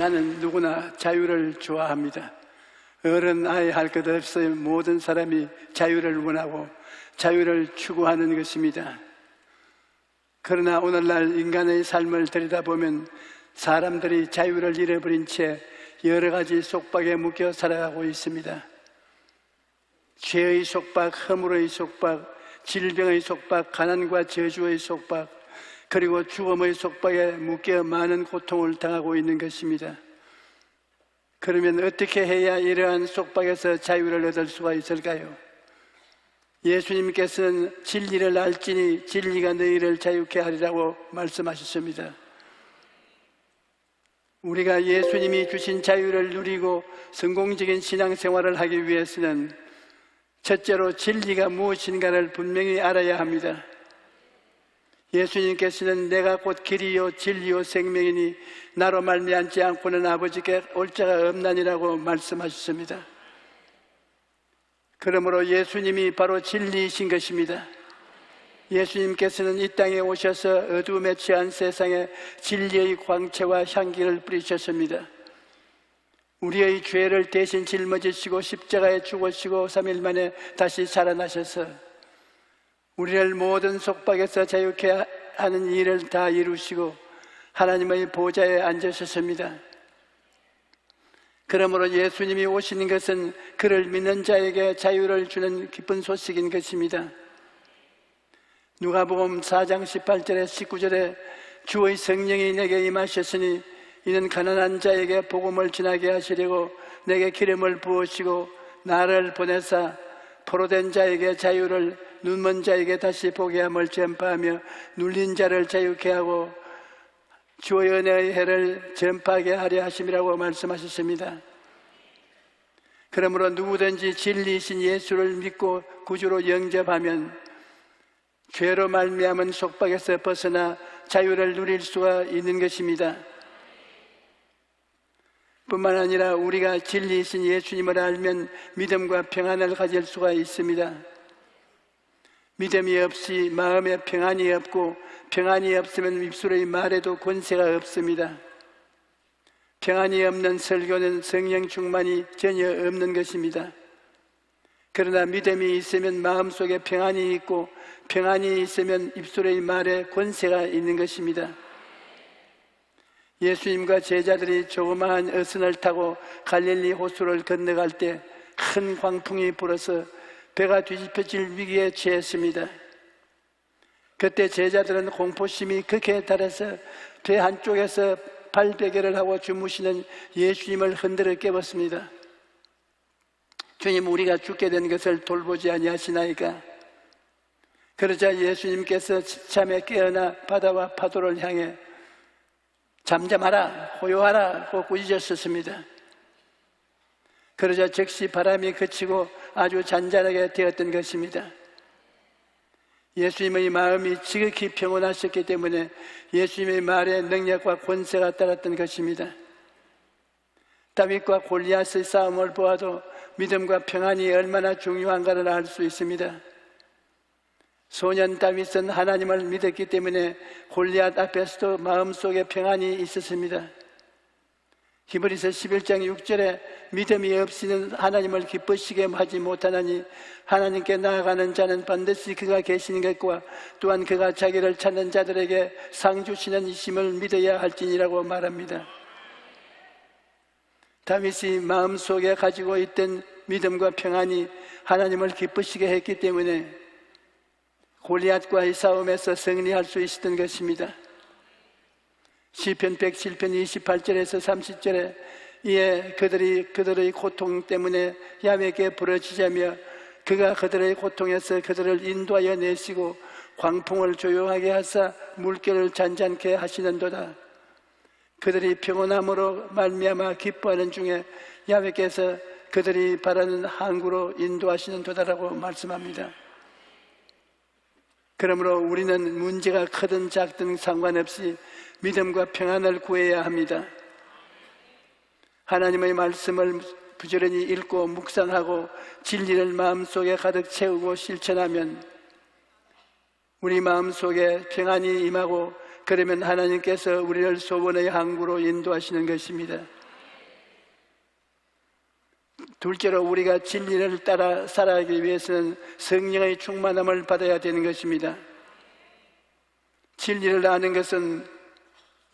나는 누구나 자유를 좋아합니다. 어른 아이 할 것 없이 모든 사람이 자유를 원하고 자유를 추구하는 것입니다. 그러나 오늘날 인간의 삶을 들여다보면 사람들이 자유를 잃어버린 채 여러 가지 속박에 묶여 살아가고 있습니다. 죄의 속박, 허물의 속박, 질병의 속박, 가난과 저주의 속박, 그리고 죽음의 속박에 묶여 많은 고통을 당하고 있는 것입니다. 그러면 어떻게 해야 이러한 속박에서 자유를 얻을 수가 있을까요? 예수님께서는 진리를 알지니 진리가 너희를 자유케 하리라고 말씀하셨습니다. 우리가 예수님이 주신 자유를 누리고 성공적인 신앙생활을 하기 위해서는 첫째로 진리가 무엇인가를 분명히 알아야 합니다. 예수님께서는 내가 곧 길이요 진리요 생명이니 나로 말미암지 않고는 아버지께 올 자가 없나니라고 말씀하셨습니다. 그러므로 예수님이 바로 진리이신 것입니다. 예수님께서는 이 땅에 오셔서 어두움에 취한 세상에 진리의 광채와 향기를 뿌리셨습니다. 우리의 죄를 대신 짊어지시고 십자가에 죽으시고 3일 만에 다시 살아나셔서 우리를 모든 속박에서 자유케 하는 일을 다 이루시고 하나님의 보좌에 앉으셨습니다. 그러므로 예수님이 오시는 것은 그를 믿는 자에게 자유를 주는 기쁜 소식인 것입니다. 누가복음 4장 18절에 19절에 주의 성령이 내게 임하셨으니 이는 가난한 자에게 복음을 전하게 하시려고 내게 기름을 부으시고 나를 보내사 포로된 자에게 자유를, 눈먼 자에게 다시 보게 함을 전파하며 눌린 자를 자유케 하고 주의 은혜의 해를 전파하게 하려 하심이라고 말씀하셨습니다. 그러므로 누구든지 진리이신 예수를 믿고 구주로 영접하면 죄로 말미암은 속박에서 벗어나 자유를 누릴 수가 있는 것입니다. 뿐만 아니라 우리가 진리이신 예수님을 알면 믿음과 평안을 가질 수가 있습니다. 믿음이 없이 마음에 평안이 없고 평안이 없으면 입술의 말에도 권세가 없습니다. 평안이 없는 설교는 성령 충만이 전혀 없는 것입니다. 그러나 믿음이 있으면 마음속에 평안이 있고 평안이 있으면 입술의 말에 권세가 있는 것입니다. 예수님과 제자들이 조그마한 어선을 타고 갈릴리 호수를 건너갈 때 큰 광풍이 불어서 배가 뒤집혀질 위기에 처했습니다. 그때 제자들은 공포심이 극에 달해서 배 한쪽에서 발베개를 하고 주무시는 예수님을 흔들어 깨웠습니다. 주님, 우리가 죽게 된 것을 돌보지 아니하시나이까? 그러자 예수님께서 잠에 깨어나 바다와 파도를 향해 잠잠하라, 호요하라 고 꾸짖으셨습니다. 그러자 즉시 바람이 그치고 아주 잔잔하게 되었던 것입니다. 예수님의 마음이 지극히 평온하셨기 때문에 예수님의 말에 능력과 권세가 따랐던 것입니다. 다윗과 골리앗의 싸움을 보아도 믿음과 평안이 얼마나 중요한가를 알 수 있습니다. 소년 다윗은 하나님을 믿었기 때문에 골리앗 앞에서도 마음속에 평안이 있었습니다. 히브리서 11장 6절에 믿음이 없이는 하나님을 기쁘시게 하지 못하나니 하나님께 나아가는 자는 반드시 그가 계시는 것과 또한 그가 자기를 찾는 자들에게 상 주시는 이심을 믿어야 할지니라고 말합니다. 다윗이 마음속에 가지고 있던 믿음과 평안이 하나님을 기쁘시게 했기 때문에 골리앗과의 싸움에서 승리할 수 있었던 것입니다. 시편 107편 28절에서 30절에 이에 그들의 고통 때문에 야훼께 부르짖으며 그가 그들의 고통에서 그들을 인도하여 내시고 광풍을 조용하게 하사 물결을 잔잔케 하시는도다. 그들이 평온함으로 말미암아 기뻐하는 중에 야훼께서 그들이 바라는 항구로 인도하시는도다라고 말씀합니다. 그러므로 우리는 문제가 크든 작든 상관없이 믿음과 평안을 구해야 합니다. 하나님의 말씀을 부지런히 읽고 묵상하고 진리를 마음속에 가득 채우고 실천하면 우리 마음속에 평안이 임하고 그러면 하나님께서 우리를 소원의 항구로 인도하시는 것입니다. 둘째로, 우리가 진리를 따라 살아가기 위해서는 성령의 충만함을 받아야 되는 것입니다. 진리를 아는 것은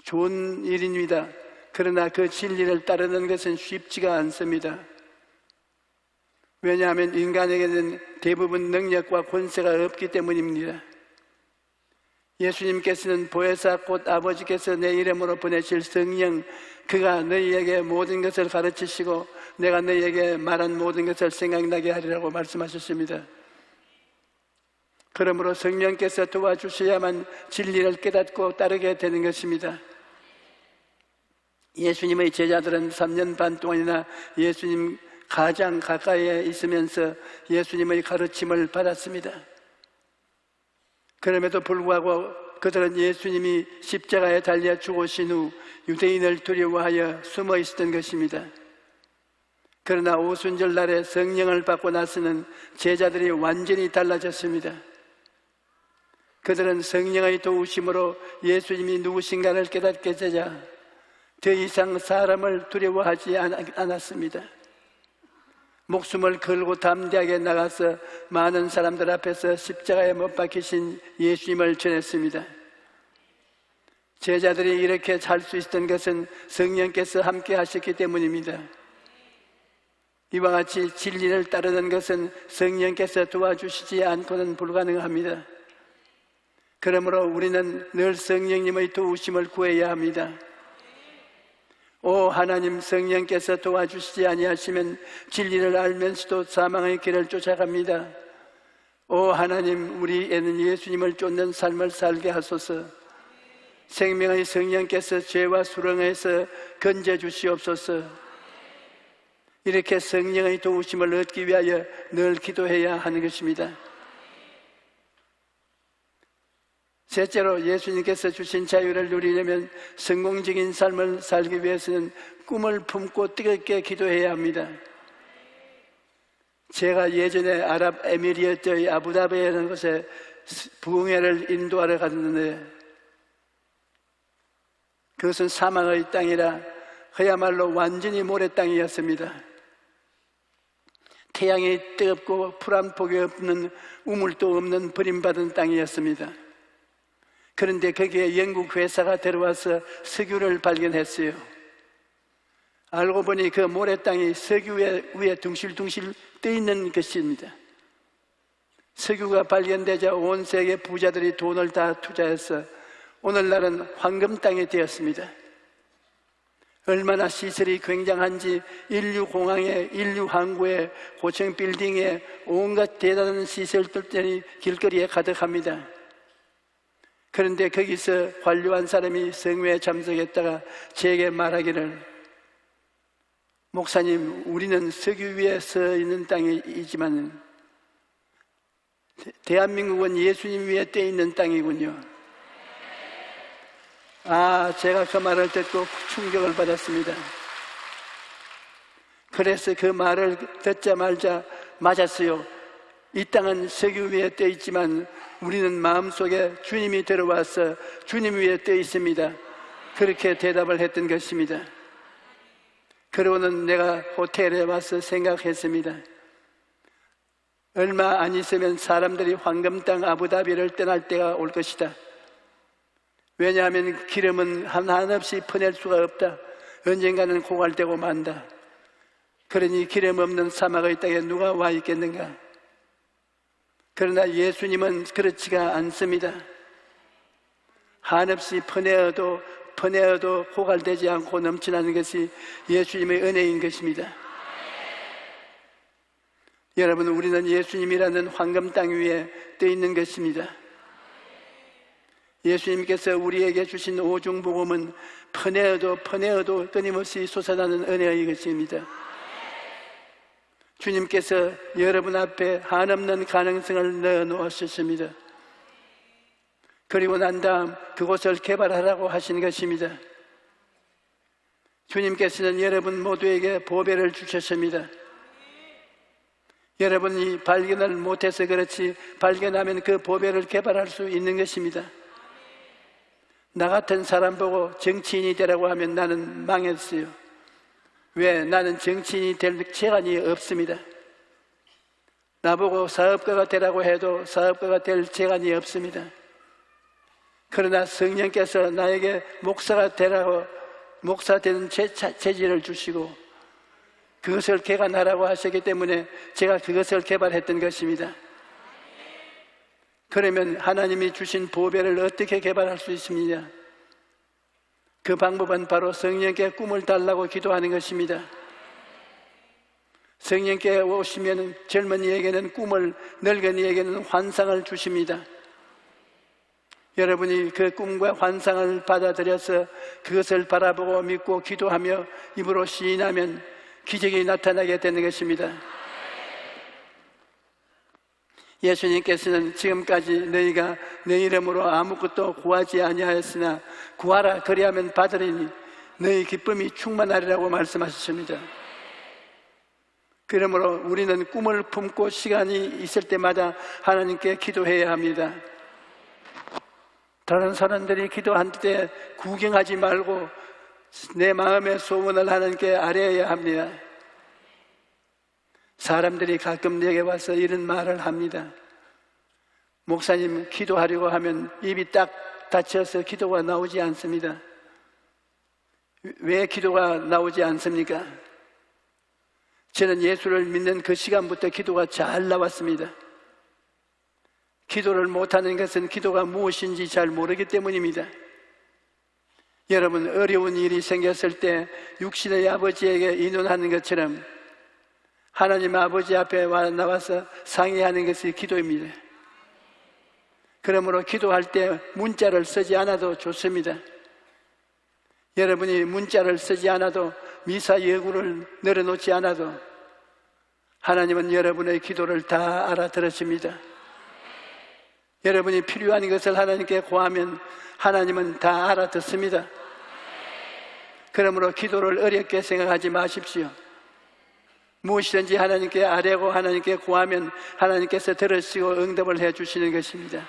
좋은 일입니다. 그러나 그 진리를 따르는 것은 쉽지가 않습니다. 왜냐하면 인간에게는 대부분 능력과 권세가 없기 때문입니다. 예수님께서는 보혜사 곧 아버지께서 내 이름으로 보내실 성령, 그가 너희에게 모든 것을 가르치시고 내가 너희에게 말한 모든 것을 생각나게 하리라고 말씀하셨습니다. 그러므로 성령께서 도와주셔야만 진리를 깨닫고 따르게 되는 것입니다. 예수님의 제자들은 3년 반 동안이나 예수님 가장 가까이에 있으면서 예수님의 가르침을 받았습니다. 그럼에도 불구하고 그들은 예수님이 십자가에 달려 죽으신 후 유대인을 두려워하여 숨어 있었던 것입니다. 그러나 오순절 날에 성령을 받고 나서는 제자들이 완전히 달라졌습니다. 그들은 성령의 도우심으로 예수님이 누구신가를 깨닫게 되자 더 이상 사람을 두려워하지 않았습니다. 목숨을 걸고 담대하게 나가서 많은 사람들 앞에서 십자가에 못 박히신 예수님을 전했습니다. 제자들이 이렇게 살 수 있었던 것은 성령께서 함께 하셨기 때문입니다. 이와 같이 진리를 따르는 것은 성령께서 도와주시지 않고는 불가능합니다. 그러므로 우리는 늘 성령님의 도우심을 구해야 합니다. 오 하나님, 성령께서 도와주시지 아니하시면 진리를 알면서도 사망의 길을 쫓아갑니다. 오 하나님, 우리에는 예수님을 쫓는 삶을 살게 하소서. 생명의 성령께서 죄와 수렁에서 건져주시옵소서. 이렇게 성령의 도우심을 얻기 위하여 늘 기도해야 하는 것입니다. 셋째로, 예수님께서 주신 자유를 누리려면 성공적인 삶을 살기 위해서는 꿈을 품고 뜨겁게 기도해야 합니다. 제가 예전에 아랍에미리트의 아부다비라는 곳에 부흥회를 인도하러 갔는데 그것은 사막의 땅이라 그야말로 완전히 모래 땅이었습니다. 태양이 뜨겁고 풀 한 폭이 없는 우물도 없는 버림받은 땅이었습니다. 그런데 거기에 영국 회사가 들어와서 석유를 발견했어요. 알고 보니 그 모래 땅이 석유 위에 둥실둥실 떠 있는 것입니다. 석유가 발견되자 온 세계 부자들이 돈을 다 투자해서 오늘날은 황금 땅이 되었습니다. 얼마나 시설이 굉장한지 인류 공항에, 인류 항구에, 고층 빌딩에 온갖 대단한 시설들이 길거리에 가득합니다. 그런데 거기서 관료한 사람이 성회에 참석했다가 제게 말하기를, 목사님, 우리는 석유 위에 서 있는 땅이지만 대한민국은 예수님 위에 떠 있는 땅이군요. 제가 그 말을 듣고 충격을 받았습니다. 그래서 그 말을 듣자마자 맞았어요. 이 땅은 석유 위에 떠 있지만 우리는 마음속에 주님이 들어와서 주님 위에 떠 있습니다. 그렇게 대답을 했던 것입니다. 그러고는 내가 호텔에 와서 생각했습니다. 얼마 안 있으면 사람들이 황금 땅 아부다비를 떠날 때가 올 것이다. 왜냐하면 기름은 한없이 퍼낼 수가 없다. 언젠가는 고갈되고 만다. 그러니 기름 없는 사막의 땅에 누가 와 있겠는가? 그러나 예수님은 그렇지가 않습니다. 한없이 퍼내어도 고갈되지 않고 넘쳐나는 것이 예수님의 은혜인 것입니다. 여러분, 우리는 예수님이라는 황금 땅 위에 떠 있는 것입니다. 예수님께서 우리에게 주신 오중복음은 퍼내어도 끊임없이 솟아나는 은혜의 것입니다. 주님께서 여러분 앞에 한없는 가능성을 넣어놓으셨습니다. 그리고 난 다음 그곳을 개발하라고 하신 것입니다. 주님께서는 여러분 모두에게 보배를 주셨습니다. 여러분이 발견을 못해서 그렇지 발견하면 그 보배를 개발할 수 있는 것입니다. 나 같은 사람 보고 정치인이 되라고 하면 나는 망했어요. 왜? 나는 정치인이 될 재간이 없습니다. 나보고 사업가가 되라고 해도 사업가가 될 재간이 없습니다. 그러나 성령께서 나에게 목사가 되라고, 목사 되는 재질을 주시고 그것을 개간하라고 하셨기 때문에 제가 그것을 개발했던 것입니다. 그러면 하나님이 주신 보배를 어떻게 개발할 수 있습니까? 그 방법은 바로 성령께 꿈을 달라고 기도하는 것입니다. 성령께 오시면 젊은이에게는 꿈을, 늙은이에게는 환상을 주십니다. 여러분이 그 꿈과 환상을 받아들여서 그것을 바라보고 믿고 기도하며 입으로 시인하면 기적이 나타나게 되는 것입니다. 예수님께서는 지금까지 너희가 내 이름으로 아무것도 구하지 아니하였으나 구하라 그리하면 받으리니 너희 기쁨이 충만하리라고 말씀하셨습니다. 그러므로 우리는 꿈을 품고 시간이 있을 때마다 하나님께 기도해야 합니다. 다른 사람들이 기도할 때 구경하지 말고 내 마음의 소원을 하나님께 아뢰어야 합니다. 사람들이 가끔 내게 와서 이런 말을 합니다. 목사님, 기도하려고 하면 입이 딱 닫혀서 기도가 나오지 않습니다. 왜 기도가 나오지 않습니까? 저는 예수를 믿는 그 시간부터 기도가 잘 나왔습니다. 기도를 못하는 것은 기도가 무엇인지 잘 모르기 때문입니다. 여러분, 어려운 일이 생겼을 때 육신의 아버지에게 의논하는 것처럼 하나님 아버지 앞에 나와서 상의하는 것이 기도입니다. 그러므로 기도할 때 문자를 쓰지 않아도 좋습니다. 여러분이 문자를 쓰지 않아도 미사 여구를 늘어놓지 않아도 하나님은 여러분의 기도를 다 알아들으십니다. 여러분이 필요한 것을 하나님께 구하면 하나님은 다 알아듣습니다. 그러므로 기도를 어렵게 생각하지 마십시오. 무엇이든지 하나님께 아뢰고 하나님께 구하면 하나님께서 들으시고 응답을 해주시는 것입니다.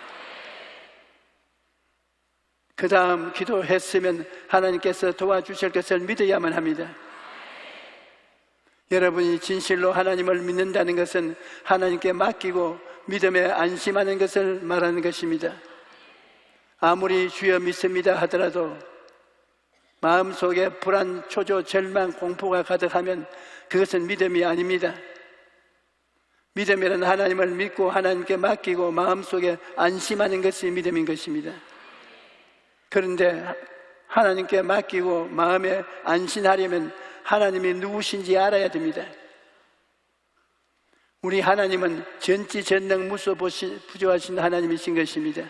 그 다음 기도했으면 하나님께서 도와주실 것을 믿어야만 합니다. 여러분이 진실로 하나님을 믿는다는 것은 하나님께 맡기고 믿음에 안심하는 것을 말하는 것입니다. 아무리 주여 믿습니다 하더라도 마음속에 불안, 초조, 절망, 공포가 가득하면 그것은 믿음이 아닙니다. 믿음이란 하나님을 믿고 하나님께 맡기고 마음속에 안심하는 것이 믿음인 것입니다. 그런데 하나님께 맡기고 마음에 안심하려면 하나님이 누구신지 알아야 됩니다. 우리 하나님은 전지전능 무소부조하신 하나님이신 것입니다.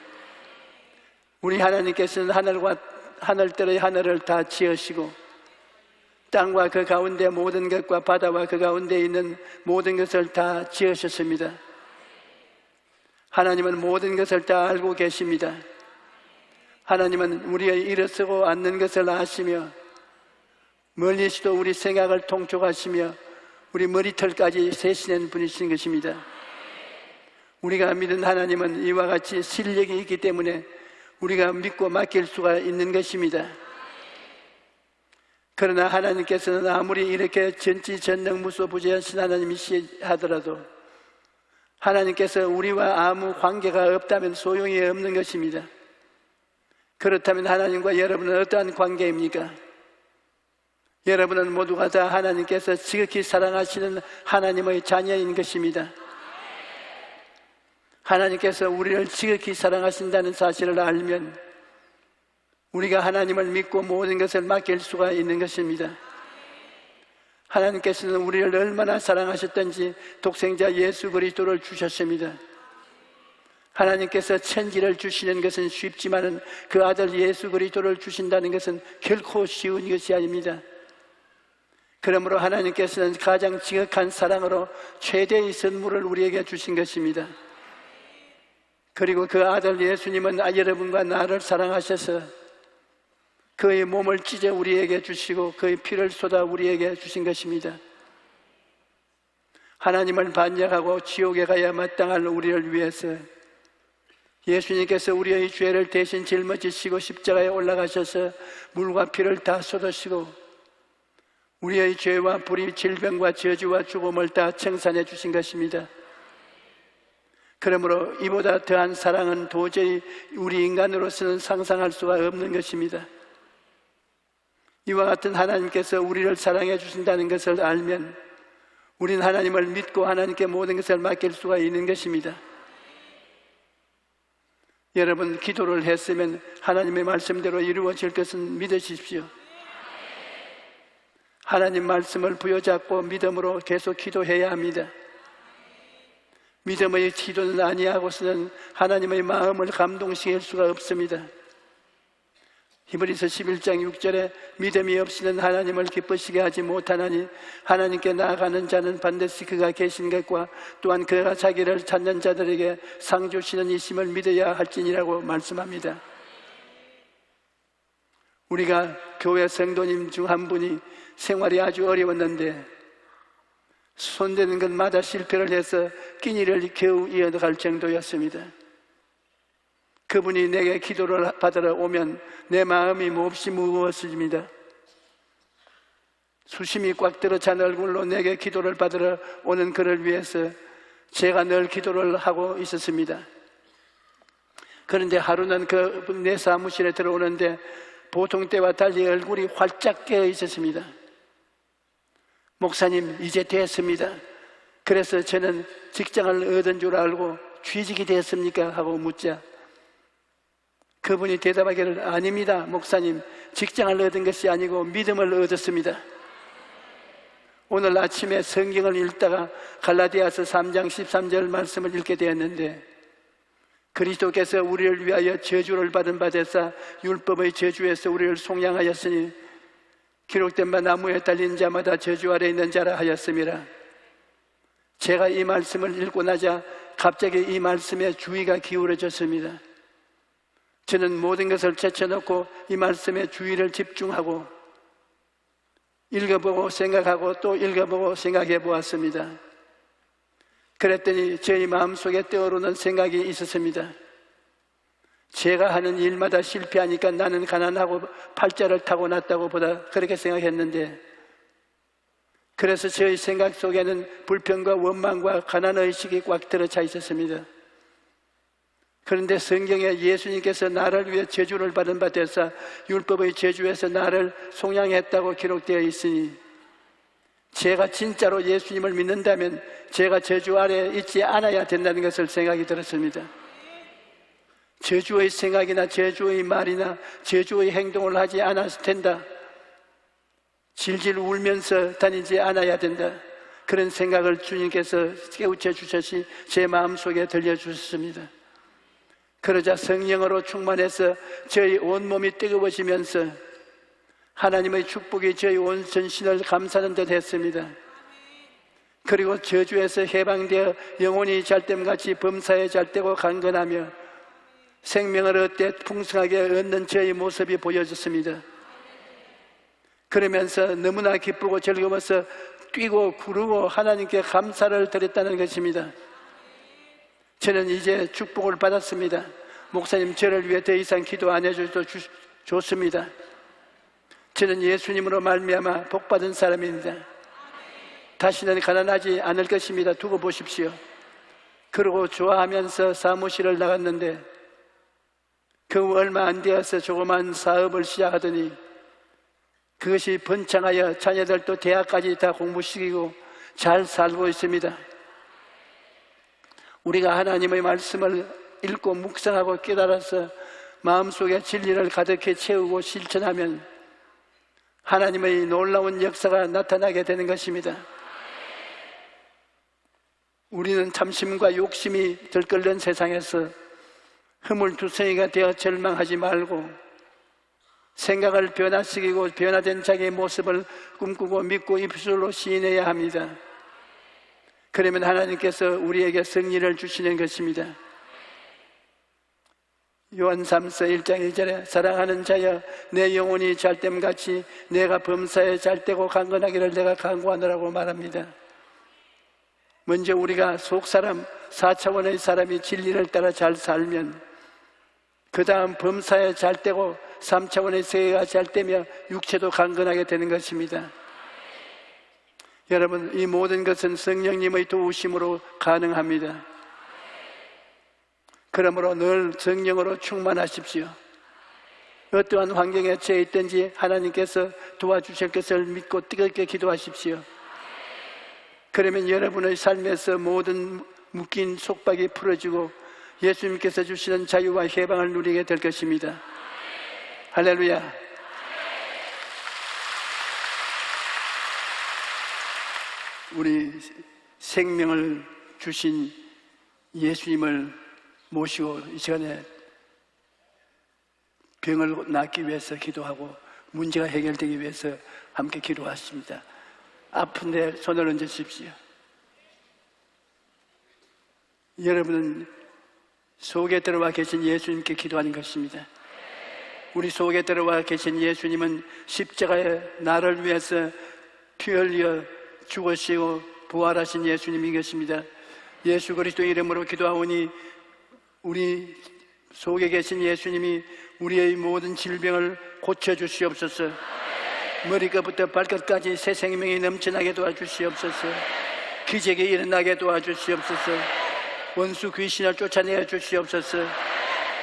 우리 하나님께서는 하늘들의 하늘을 다 지으시고 땅과 그 가운데 모든 것과 바다와 그 가운데 있는 모든 것을 다 지으셨습니다. 하나님은 모든 것을 다 알고 계십니다. 하나님은 우리의 일어서고 앉는 것을 아시며 멀리서도 우리 생각을 통촉하시며 우리 머리털까지 세시는 분이신 것입니다. 우리가 믿은 하나님은 이와 같이 실력이 있기 때문에 우리가 믿고 맡길 수가 있는 것입니다. 그러나 하나님께서는 아무리 이렇게 전지전능무소부재하신 하나님이시 하더라도 하나님께서 우리와 아무 관계가 없다면 소용이 없는 것입니다. 그렇다면 하나님과 여러분은 어떠한 관계입니까? 여러분은 모두가 다 하나님께서 지극히 사랑하시는 하나님의 자녀인 것입니다. 하나님께서 우리를 지극히 사랑하신다는 사실을 알면 우리가 하나님을 믿고 모든 것을 맡길 수가 있는 것입니다. 하나님께서는 우리를 얼마나 사랑하셨던지 독생자 예수 그리스도를 주셨습니다. 하나님께서 천지를 주시는 것은 쉽지만은 그 아들 예수 그리스도를 주신다는 것은 결코 쉬운 것이 아닙니다. 그러므로 하나님께서는 가장 지극한 사랑으로 최대의 선물을 우리에게 주신 것입니다. 그리고 그 아들 예수님은 여러분과 나를 사랑하셔서 그의 몸을 찢어 우리에게 주시고 그의 피를 쏟아 우리에게 주신 것입니다. 하나님을 반역하고 지옥에 가야 마땅할 우리를 위해서 예수님께서 우리의 죄를 대신 짊어지시고 십자가에 올라가셔서 물과 피를 다 쏟으시고 우리의 죄와 불의, 질병과 저주와 죽음을 다 청산해 주신 것입니다. 그러므로 이보다 더한 사랑은 도저히 우리 인간으로서는 상상할 수가 없는 것입니다. 이와 같은 하나님께서 우리를 사랑해 주신다는 것을 알면 우리는 하나님을 믿고 하나님께 모든 것을 맡길 수가 있는 것입니다. 여러분, 기도를 했으면 하나님의 말씀대로 이루어질 것은 믿으십시오. 하나님 말씀을 부여잡고 믿음으로 계속 기도해야 합니다. 믿음의 기도는 아니하고서는 하나님의 마음을 감동시킬 수가 없습니다. 히브리서 11장 6절에 믿음이 없이는 하나님을 기쁘시게 하지 못하나니 하나님께 나아가는 자는 반드시 그가 계신 것과 또한 그가 자기를 찾는 자들에게 상 주시는 이심을 믿어야 할지니라고 말씀합니다. 우리가 교회 성도님 중 한 분이 생활이 아주 어려웠는데 손대는 것마다 실패를 해서 끼니를 겨우 이어갈 정도였습니다. 그분이 내게 기도를 받으러 오면 내 마음이 몹시 무거웠습니다. 수심이 꽉 들어 찬 얼굴로 내게 기도를 받으러 오는 그를 위해서 제가 늘 기도를 하고 있었습니다. 그런데 하루는 그분 내 사무실에 들어오는데 보통 때와 달리 얼굴이 활짝 깨어 있었습니다. 목사님, 이제 됐습니다. 그래서 저는 직장을 얻은 줄 알고 취직이 됐습니까? 하고 묻자 그분이 대답하기를 아닙니다. 목사님, 직장을 얻은 것이 아니고 믿음을 얻었습니다. 오늘 아침에 성경을 읽다가 갈라디아서 3장 13절 말씀을 읽게 되었는데 그리스도께서 우리를 위하여 저주를 받은 바 되사 율법의 저주에서 우리를 속량하였으니 기록된 바 나무에 달린 자마다 저주 아래 있는 자라 하였음이라. 제가 이 말씀을 읽고 나자 갑자기 이 말씀에 주의가 기울어졌습니다. 저는 모든 것을 제쳐놓고 이 말씀에 주의를 집중하고 읽어보고 생각하고 또 읽어보고 생각해 보았습니다. 그랬더니 저희 마음속에 떠오르는 생각이 있었습니다. 제가 하는 일마다 실패하니까 나는 가난하고 팔자를 타고났다고 보다 그렇게 생각했는데 그래서 저희 생각 속에는 불평과 원망과 가난의식이 꽉 들어차 있었습니다. 그런데 성경에 예수님께서 나를 위해 저주를 받은 바 되사 율법의 저주에서 나를 속량했다고 기록되어 있으니 제가 진짜로 예수님을 믿는다면 제가 저주 아래 있지 않아야 된다는 것을 생각이 들었습니다. 저주의 생각이나 저주의 말이나 저주의 행동을 하지 않아도 된다. 질질 울면서 다니지 않아야 된다. 그런 생각을 주님께서 깨우쳐 주셨이 제 마음속에 들려주셨습니다. 그러자 성령으로 충만해서 저희 온몸이 뜨거워지면서 하나님의 축복이 저희 온 전신을 감싸는 듯 했습니다. 그리고 저주에서 해방되어 영혼이 잘됨같이 범사에 잘되고 강건하며 생명을 얻되 풍성하게 얻는 저희 모습이 보여졌습니다. 그러면서 너무나 기쁘고 즐거워서 뛰고 구르고 하나님께 감사를 드렸다는 것입니다. 저는 이제 축복을 받았습니다. 목사님, 저를 위해 더 이상 기도 안 해줘도 좋습니다. 저는 예수님으로 말미암아 복받은 사람입니다. 다시는 가난하지 않을 것입니다. 두고 보십시오. 그러고 좋아하면서 사무실을 나갔는데 그 얼마 안 되어서 조그만 사업을 시작하더니 그것이 번창하여 자녀들도 대학까지 다 공부시키고 잘 살고 있습니다. 우리가 하나님의 말씀을 읽고 묵상하고 깨달아서 마음속에 진리를 가득히 채우고 실천하면 하나님의 놀라운 역사가 나타나게 되는 것입니다. 우리는 탐심과 욕심이 들끓는 세상에서 허물투성이가 되어 절망하지 말고 생각을 변화시키고 변화된 자기의 모습을 꿈꾸고 믿고 입술로 시인해야 합니다. 그러면 하나님께서 우리에게 승리를 주시는 것입니다. 요한 3서 1장 1절에 사랑하는 자여 내 영혼이 잘됨같이 내가 범사에 잘되고 강건하기를 내가 간구하노라고 말합니다. 먼저 우리가 속사람 4차원의 사람이 진리를 따라 잘 살면 그 다음 범사에 잘 되고 3차원의 세계가 잘 되며 육체도 강건하게 되는 것입니다. 여러분, 이 모든 것은 성령님의 도우심으로 가능합니다. 그러므로 늘 성령으로 충만하십시오. 어떠한 환경에 처해 있든지 하나님께서 도와주실 것을 믿고 뜨겁게 기도하십시오. 그러면 여러분의 삶에서 모든 묶인 속박이 풀어지고 예수님께서 주시는 자유와 해방을 누리게 될 것입니다. 할렐루야. 우리 생명을 주신 예수님을 모시고 이 시간에 병을 낫기 위해서 기도하고 문제가 해결되기 위해서 함께 기도하십니다. 아픈데 손을 얹으십시오. 여러분은 속에 들어와 계신 예수님께 기도하는 것입니다. 우리 속에 들어와 계신 예수님은 십자가에 나를 위해서 피 흘려 죽으시고 부활하신 예수님인 것입니다. 예수 그리스도 이름으로 기도하오니 우리 속에 계신 예수님이 우리의 모든 질병을 고쳐주시옵소서. 머리끝부터 발끝까지 새 생명이 넘쳐나게 도와주시옵소서. 기적이 일어나게 도와주시옵소서. 원수 귀신을 쫓아내어 주시옵소서.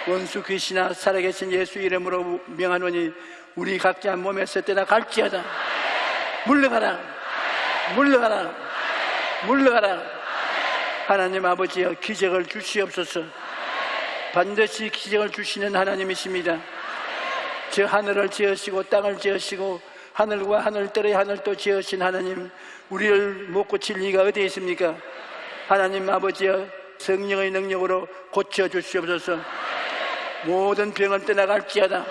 원수 귀신아, 살아계신 예수 이름으로 명하노니 우리 각자 몸에서 떠나 갈지어다. 물러가라, 물러가라, 물러가라. 하나님 아버지여, 기적을 주시옵소서. 반드시 기적을 주시는 하나님이십니다. 저 하늘을 지으시고 땅을 지으시고 하늘과 하늘들의 하늘도 지으신 하나님, 우리를 못 고칠 리가 어디에 있습니까? 하나님 아버지여, 성령의 능력으로 고쳐주시옵소서. 모든 병을 떠나갈지어다.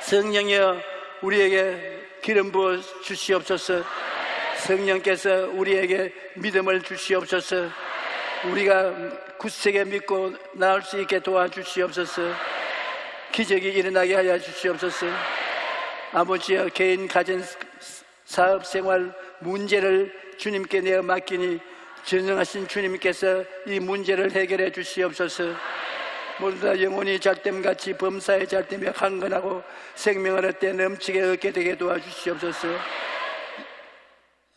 성령이여, 우리에게 기름 부어 주시옵소서. 성령께서 우리에게 믿음을 주시옵소서. 우리가 굳세게 믿고 나을 수 있게 도와주시옵소서. 기적이 일어나게 하여 주시옵소서. 아버지여, 개인 가진 사업생활 문제를 주님께 내어 맡기니 전능하신 주님께서 이 문제를 해결해 주시옵소서. 모두 다 영혼이 잘됨같이 범사에 잘되며 강건하고 생명을 얻되 넘치게 얻게 되게 도와주시옵소서.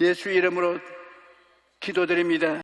예수 이름으로 기도드립니다.